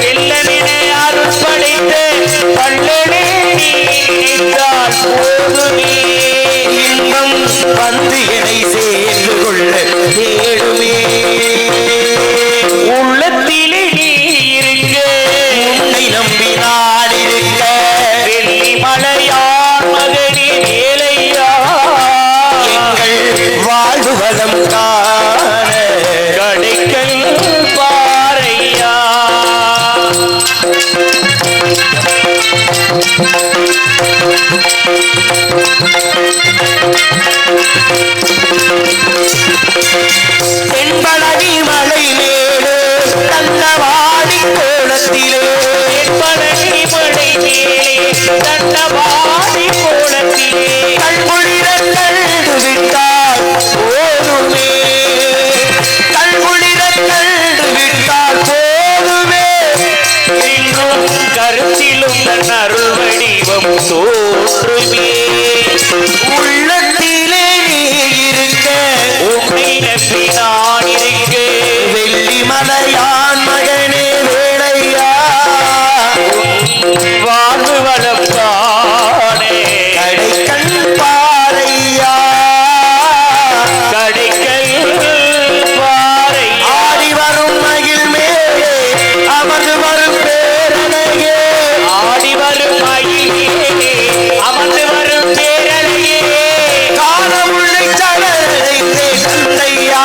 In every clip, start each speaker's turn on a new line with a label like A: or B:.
A: வெள்ளனினை அருட்படைத்து பள்ளனே நினைத்தால் போதுமே இன்பம் வந்து என்னை சேர்ந்து கொள்ள தேடுமே உள்ளத்திலே நீ இருக்க உன்னை நம்பி நான் இருக்க வெள்ளி மலையார் மகனே வேலையா எங்கள் வாழ்வு வளம் காண கடைக்கல் பாறையா தென்பழனி மலை மேலே தன்னவாடி கோலத்திலே தென்பழனி மலை மேலே தன்னவாடி கோலத்திலே கண்குளிரல் கண்டு விட்டால் போதுமே கண்குளிரல் கண்டு விட்டால் போதுமே இன்னும் கருத்திலும் தன் அருள் வடிவம் தோன்றுமே உள்ளத்திலே நீ இருக்க உன்னை நம்பி நான் இருக்க வெள்ளி மலையான் மகனே வேலையா வாழ்வு வளம் காணே கடைக்கல் பாறையா கடைக்கல் பாறை ஆடி வரும் மகிழ் மேலே அமர்ந்து வரும் பேரலையே ஆடி வரும் மகிழே அமர்ந்து வரும் பேரலையே காண உன்னை சரணடைந்தே தந்தையா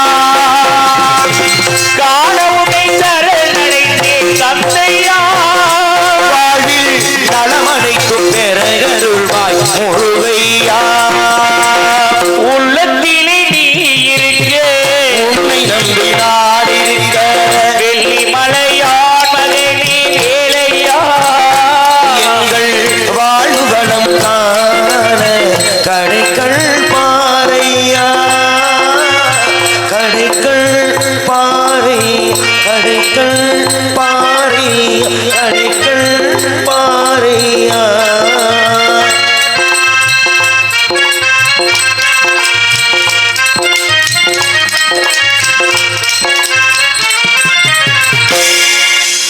A: காண உன்னை சரணடைந்தே தந்தையா வாழ்வில் நலமனைக்கும் பெறகருள்வாய் முழுவையா உள்ளத்திலே நீ இருக்க உன்னை நம்பி நான் இருக்க வெள்ளி மலையான் மகனே வேலையா எங்கள் வாழ்வு வளம் காண கடைக்கல் பாறையா கடைக்கல் பாறை கடைக்கல் பாறை கடைக்கல் பாறையா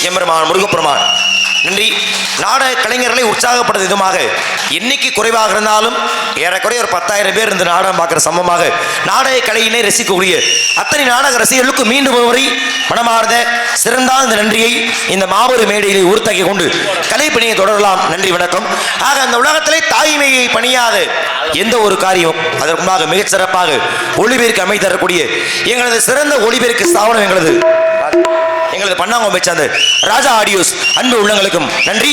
A: எம்பெருமான் முருகப்பெருமான் நன்றி. நாடக கலைஞர்களை உற்சாகப்படுத்த விதமாக எண்ணிக்கை குறைவாக இருந்தாலும் ஏறக்குறைய ஒரு 10,000 பேர் இந்த நாடகம் பார்க்குற சமமாக நாடக கலையினை ரசிக்கக்கூடிய அத்தனை நாடக ரசிகர்களுக்கு மீண்டும் ஒரு முறை மனமார்ந்த சிறந்த இந்த நன்றியை இந்த மாபெரும் மேடையிலே உறுத்தாக்கி கொண்டு கலைப்பணியை தொடரலாம். நன்றி, வணக்கம். ஆக அந்த உலகத்திலே தாய்மையை பணியாத எந்த ஒரு காரியம் அதற்குமாக மிகச்சிறப்பாக ஒளிபெருக்கு அமைத்தரக்கூடிய எங்களது சிறந்த ஒளிபெருக்கு ஸ்தாபனம் எங்களது பண்ணாங்கோம்பை சார்ந்த ராஜா ஆடியோஸ் அன்பு உள்ளங்களுக்கும் நன்றி.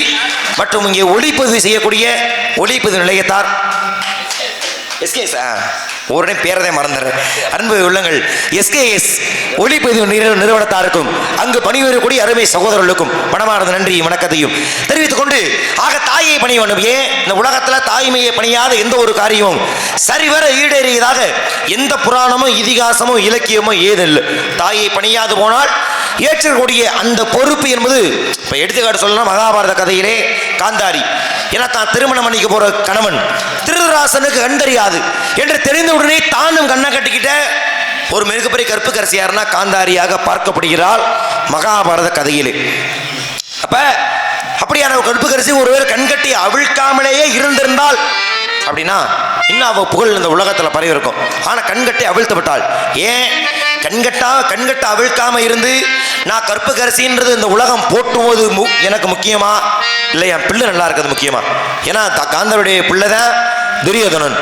A: மற்றும் இங்கே ஒளிப்பதிவு செய்யக்கூடிய ஒளிப்பதிவு நிலையத்தார் எஸ்கேஎஸ் உடனே பேரதை மறந்துடுறேன். அன்பு உள்ளங்கள் எஸ்கேஎஸ் ஒளிப்பதிவு நிறுவனத்தாருக்கும் அங்கு பணிபுரியக்கூடிய அருமை சகோதரர்களுக்கும் மனமார்ந்த நன்றி வணக்கத்தையும் தெரிவித்துக் கொண்டு ஆக தாயை பணி வேண்டும். ஏன் இந்த உலகத்தில் தாய்மையை பணியாத எந்த ஒரு காரியமும் சரிவர ஈடேறியதாக எந்த புராணமும் இதிகாசமும் இலக்கியமும் ஏதில்லை. தாயை பணியாது போனால் ஏற்றக்கூடிய அந்த பொறுப்பு என்பது இப்போ எடுத்துக்காட்டு சொல்லலாம். மகாபாரத கதையிலே காந்தாரி ஏன்னா தான் திருமணம் பண்ணிக்க போற கணவன் திருதராசனுக்கு கண்டறியாது என்று தெரிந்தவுடனே தானும் கண்ணை கட்டிக்கிட்ட ஒரு மிகப்பெரிய கற்புக்கரசி யாருன்னா காந்தாரியாக பார்க்கப்படுகிறாள் மகாபாரத கதையிலே. அப்ப அப்படியான ஒரு கற்புக்கரசி ஒருவேளை கண்கட்டி அவிழ்க்காமலேயே இருந்திருந்தால் அப்படின்னா இன்னும் அவ புகழ் இந்த உலகத்தில் பரவி இருக்கும். ஆனால் கண்கட்டி அவிழ்த்து விட்டாள். ஏன் கண்கட்ட அவிழ்க்காம இருந்து நான் கற்புக்கரசின்றது இந்த உலகம் போட்டும்போது எனக்கு முக்கியமா இல்லை என் பிள்ளை நல்லா இருக்கிறது முக்கியமா? ஏன்னா காந்தருடைய பிள்ளைதான் துரியோதனன்.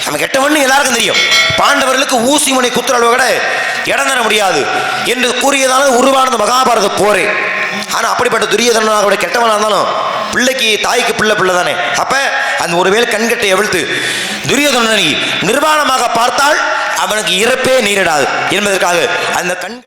A: நம்ம கெட்டவன்னு எல்லாருக்கும் தெரியும். பாண்டவர்களுக்கு ஊசி முனை குத்துற அளவு கூட இடம் தர முடியாது என்று கூறியதான உருவானது மகாபாரத போரே. ஆனா அப்படிப்பட்ட துரியோதனாக கெட்டவனா இருந்தாலும் பிள்ளைக்கு தாய்க்கு பிள்ளை தானே. அப்ப அந்த ஒருவேளை கண்கட்டை அவிழ்த்து துரியோதனனை நிர்வாணமாக பார்த்தால் அவனுக்கு இறப்பே நேரிடாது என்பதற்காக அந்த கண்